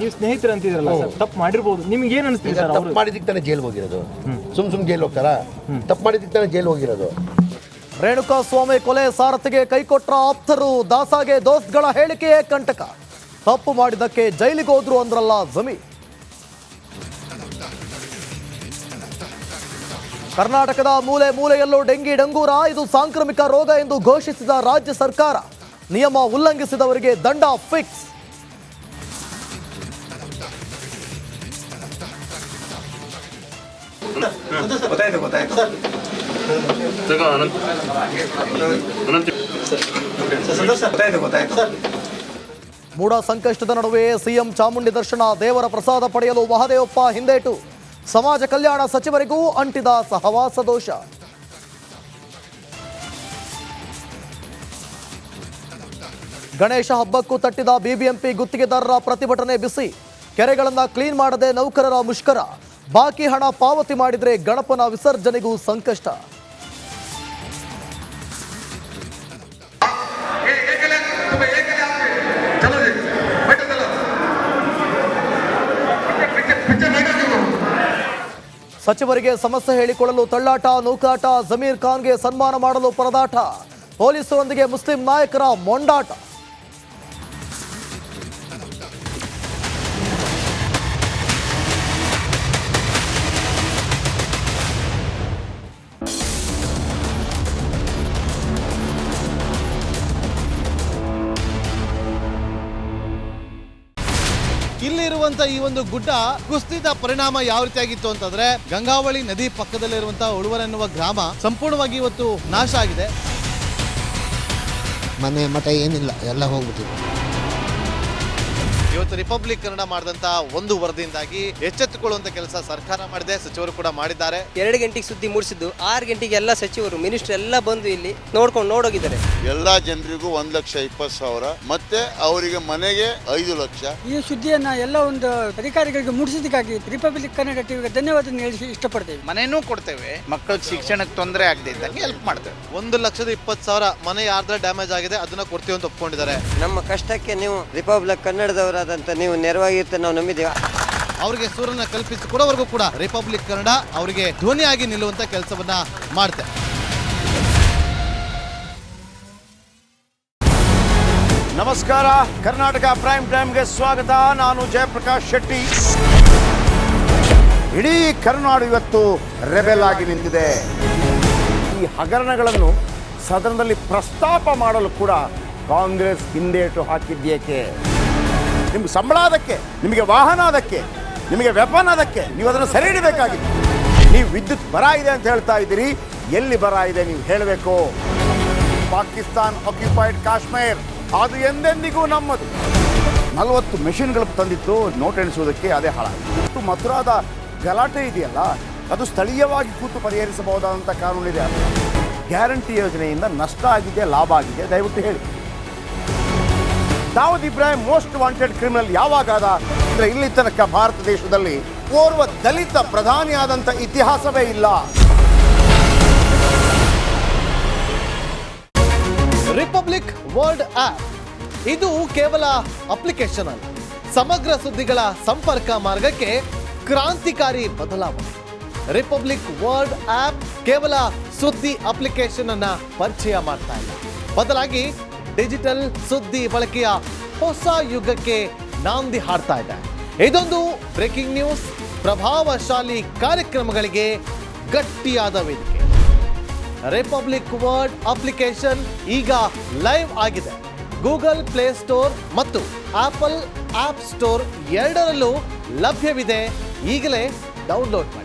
ನೀವು ಸ್ನೇಹಿತರು ಅಂತಿದ್ರಲ್ಲ ಸರ್, ತಪ್ಪು ಮಾಡಿರ್ಬೋದು, ನಿಮ್ಗೆ ಏನು ಅನಿಸ್ತಿದೆ ಸರ್? ತಪ್ಪು ಮಾಡಿದ್ದಕ್ಕೆ ತಾನೇ ಜೈಲ್ಗೆ ಹೋಗಿರೋದು, ಸುಮ್ ಜೈಲ್ ಹೋಗ್ತಾರಾ? ತಪ್ಪು ಮಾಡಿದ್ದಕ್ಕೆ ತಾನೇ ಜೈಲ್ ಹೋಗಿರೋದು. ರೇಣುಕಾ ಸ್ವಾಮಿ ಕೊಲೆ ಸಾರಥಿಗೆ ಕೈಕೊಟ್ರ ಆಪ್ತರು, ದಾಸಾಗೆ ದೋಸ್ತ್ಗಳ ಹೇಳಿಕೆಯೇ ಕಂಟಕ. ತಪ್ಪು ಮಾಡಿದ್ದಕ್ಕೆ ಜೈಲಿಗೆ ಹೋದ್ರು ಅಂದ್ರಲ್ಲ ಜಮೀರ್. ಕರ್ನಾಟಕದ ಮೂಲೆ ಮೂಲೆಯಲ್ಲೂ ಡೆಂಗಿ ಡಂಗೂರ, ಇದು ಸಾಂಕ್ರಾಮಿಕ ರೋಗ ಎಂದು ಘೋಷಿಸಿದ ರಾಜ್ಯ ಸರ್ಕಾರ. ನಿಯಮ ಉಲ್ಲಂಘಿಸಿದವರಿಗೆ ದಂಡ ಫಿಕ್ಸ್. ಮೂಢ ಸಂಕಷ್ಟದ ನಡುವೆ ಸಿಎಂ ಚಾಮುಂಡಿ ದರ್ಶನ, ದೇವರ ಪ್ರಸಾದ ಪಡೆಯಲು ಮಹದೇವಪ್ಪ ಹಿಂದೇಟು. ಸಮಾಜ ಕಲ್ಯಾಣ ಸಚಿವರಿಗೂ ಅಂಟಿದ ಸಹವಾಸ ದೋಷ. ಗಣೇಶ ಹಬ್ಬಕ್ಕೂ ತಟ್ಟಿದ ಬಿಬಿಎಂಪಿ ಗುತ್ತಿಗೆದಾರರ ಪ್ರತಿಭಟನೆ ಬಿಸಿ. ಕೆರೆಗಳನ್ನು ಕ್ಲೀನ್ ಮಾಡದೆ ನೌಕರರ ಮುಷ್ಕರ. ಬಾಕಿ ಹಣ ಪಾವತಿ ಮಾಡಿದ್ರೆ ಗಣಪನ ವಿಸರ್ಜನೆಗೂ ಸಂಕಷ್ಟ. ಸಚಿವರಿಗೆ ಸಮಸ್ಯೆ ಹೇಳಿಕೊಳ್ಳಲು ತಳ್ಳಾಟ, ನೂಕಾಟ. ಜಮೀರ್ ಖಾನ್ಗೆ ಸನ್ಮಾನ ಮಾಡಲು ಪರದಾಟ. ಪೊಲೀಸರೊಂದಿಗೆ ಮುಸ್ಲಿಂ ನಾಯಕರ ಮೊಂಡಾಟ. ಇಲ್ಲಿರುವಂತ ಈ ಒಂದು ಗುಡ್ಡ ಕುಸಿದ ಪರಿಣಾಮ ಯಾವ ರೀತಿಯಾಗಿತ್ತು ಅಂತಂದ್ರೆ, ಗಂಗಾವಳಿ ನದಿ ಪಕ್ಕದಲ್ಲಿರುವಂತಹ ಉಳುವರ ಎನ್ನುವ ಗ್ರಾಮ ಸಂಪೂರ್ಣವಾಗಿ ಇವತ್ತು ನಾಶ ಆಗಿದೆ. ಮನೆ ಮಠ ಏನಿಲ್ಲ, ಎಲ್ಲ ಹೋಗ್ಬಿಟ್ಟಿದೆ. ಇವತ್ತು ರಿಪಬ್ಲಿಕ್ ಕನ್ನಡ ಮಾಡಿದಂತಹ ಒಂದು ವರದಿಯಿಂದಾಗಿ ಎಚ್ಚೆತ್ತುಕೊಳ್ಳುವಂತ ಕೆಲಸ ಸರ್ಕಾರ ಮಾಡಿದೆ, ಸಚಿವರು ಕೂಡ ಮಾಡಿದ್ದಾರೆ. 2 ಗಂಟೆಗೆ ಸುದ್ದಿ ಮೂಡಿಸಿದ್ದು 6 ಗಂಟೆಗೆ ಎಲ್ಲ ಸಚಿವರು ಮಿನಿಸ್ಟರ್ ಎಲ್ಲ ಬಂದು ಇಲ್ಲಿ ನೋಡೋಗಿದ್ದಾರೆ. ಎಲ್ಲಾ ಜನರಿಗೂ 1,20,000 ಮತ್ತೆ ಅವರಿಗೆ ಮನೆಗೆ 5 ಲಕ್ಷ. ಈ ಸುದ್ದಿಯನ್ನ ಎಲ್ಲ ಒಂದು ಅಧಿಕಾರಿಗಳಿಗೆ ಮುಡಿಸಿದಕ್ಕಾಗಿ ರಿಪಬ್ಲಿಕ್ ಕನ್ನಡ ಟಿವಿಗೆ ಧನ್ಯವಾದ ಹೇಳಿ ಇಷ್ಟಪಡ್ತೇವೆ. ಮನೆಯೂ ಕೊಡ್ತೇವೆ, ಮಕ್ಕಳ ಶಿಕ್ಷಣಕ್ಕೆ ತೊಂದರೆ ಆಗದೆ ಇದ್ದಂಗೆ ಹೆಲ್ಪ್ ಮಾಡ್ತೇವೆ. 1,20,000 ಮನೆ ಯಾರ್ದ್ರ ಡ್ಯಾಮೇಜ್ ಆಗಿದೆ ಅದನ್ನ ಕೊಡ್ತೀವಿ ಅಂತ ಒಪ್ಕೊಂಡಿದ್ದಾರೆ. ನಮ್ಮ ಕಷ್ಟಕ್ಕೆ ನೀವು ರಿಪಬ್ಲಿಕ್ ಕನ್ನಡದವರಾದಂತ ನೀವು ನೆರವಾಗಿರ್ತೀರ ನಾವು ನಂಬಿದ್ದೇವೆ. ಅವರಿಗೆ ಸೂರನ್ನ ಕಲ್ಪಿಸಿ ಕೊಡೋವರೆಗೂ ಕೂಡ ರಿಪಬ್ಲಿಕ್ ಕನ್ನಡ ಅವರಿಗೆ ಧ್ವನಿಯಾಗಿ ನಿಲ್ಲುವಂತ ಕೆಲಸವನ್ನ ಮಾಡುತ್ತೆ. ನಮಸ್ಕಾರ, ಕರ್ನಾಟಕ ಪ್ರೈಮ್ ಟೈಮ್ಗೆ ಸ್ವಾಗತ. ನಾನು ಜಯಪ್ರಕಾಶ್ ಶೆಟ್ಟಿ. ಇಡೀ ಕರ್ನಾಡು ಇವತ್ತು ರೆಬೆಲ್ ಆಗಿ ನಿಂತಿದೆ. ಈ ಹಗರಣಗಳನ್ನು ಸದನದಲ್ಲಿ ಪ್ರಸ್ತಾಪ ಮಾಡಲು ಕೂಡ ಕಾಂಗ್ರೆಸ್ ಹಿಂದೇಟು ಹಾಕಿದ್ದೇಕೆ? ನಿಮ್ಗೆ ಸಂಬಳ ಅದಕ್ಕೆ, ನಿಮಗೆ ವಾಹನ ಅದಕ್ಕೆ, ನಿಮಗೆ ವೆಪನ್ ಅದಕ್ಕೆ, ನೀವು ಅದನ್ನು ಸೆರೆ ಹಿಡಿಬೇಕಾಗಿತ್ತು. ನೀವು ವಿದ್ಯುತ್ ಬರ ಇದೆ ಅಂತ ಹೇಳ್ತಾ ಇದ್ದೀರಿ, ಎಲ್ಲಿ ಬರ ಇದೆ ನೀವು ಹೇಳಬೇಕು. ಪಾಕಿಸ್ತಾನ್ ಆಕ್ಯುಪೈಡ್ ಕಾಶ್ಮೀರ್ ಅದು ಎಂದೆಂದಿಗೂ ನಮ್ಮದು. 40 ಮೆಷಿನ್ಗಳು ತಂದಿತ್ತು ನೋಟ್ ಎಣಿಸುವುದಕ್ಕೆ, ಅದೇ ಹಾಳಾಗಿದೆ. ಮಥುರಾದ ಗಲಾಟೆ ಇದೆಯಲ್ಲ, ಅದು ಸ್ಥಳೀಯವಾಗಿ ಕೂತು ಪರಿಹರಿಸಬಹುದಾದಂಥ ಕಾನೂನಿದೆ. ಗ್ಯಾರಂಟಿ ಯೋಜನೆಯಿಂದ ನಷ್ಟ ಆಗಿದೆ, ಲಾಭ ಆಗಿದೆ, ದಯವಿಟ್ಟು ಹೇಳಿ. Dawood Ibrahim most wanted criminal ಯಾವಾಗಾದ ಅಂದರೆ ಇಲ್ಲಿ ತನಕ ಭಾರತ ದೇಶದಲ್ಲಿ ಓರ್ವ ದಲಿತ ಪ್ರಧಾನಿಯಾದಂಥ ಇತಿಹಾಸವೇ ಇಲ್ಲ. ರಿಪಬ್ಲಿಕ್ ವರ್ಲ್ಡ್ ಆಪ್ ಇದು ಕೇವಲ ಅಪ್ಲಿಕೇಶನ್ ಅಲ್ಲ, ಸಮಗ್ರ ಸುದ್ದಿಗಳ ಸಂಪರ್ಕ ಮಾರ್ಗಕ್ಕೆ ಕ್ರಾಂತಿಕಾರಿ ಬದಲಾವಣೆ. ರಿಪಬ್ಲಿಕ್ ವರ್ಲ್ಡ್ ಆಪ್ ಕೇವಲ ಸುದ್ದಿ ಅಪ್ಲಿಕೇಶನ್ ಅನ್ನ ಪರಿಚಯ ಮಾಡ್ತಾ ಇಲ್ಲ, ಬದಲಾಗಿ ಡಿಜಿಟಲ್ ಸುದ್ದಿ ಬಳಕೆಯ ಹೊಸ ಯುಗಕ್ಕೆ ನಾಂದಿ ಹಾಡ್ತಾ ಇದೆ. ಇದೊಂದು ಬ್ರೇಕಿಂಗ್ ನ್ಯೂಸ್, ಪ್ರಭಾವಶಾಲಿ ಕಾರ್ಯಕ್ರಮಗಳಿಗೆ ಗಟ್ಟಿಯಾದ ವೇದಿಕೆ. ರಿಪಬ್ಲಿಕ್ ವರ್ಲ್ಡ್ ಅಪ್ಲಿಕೇಶನ್ ಈಗ ಲೈವ್ ಆಗಿದೆ. ಗೂಗಲ್ ಪ್ಲೇ ಸ್ಟೋರ್ ಮತ್ತು ಆಪಲ್ ಆಪ್ ಸ್ಟೋರ್ ಎರಡರಲ್ಲೂ ಲಭ್ಯವಿದೆ. ಈಗಲೇ ಡೌನ್ಲೋಡ್ ಮಾಡಿ.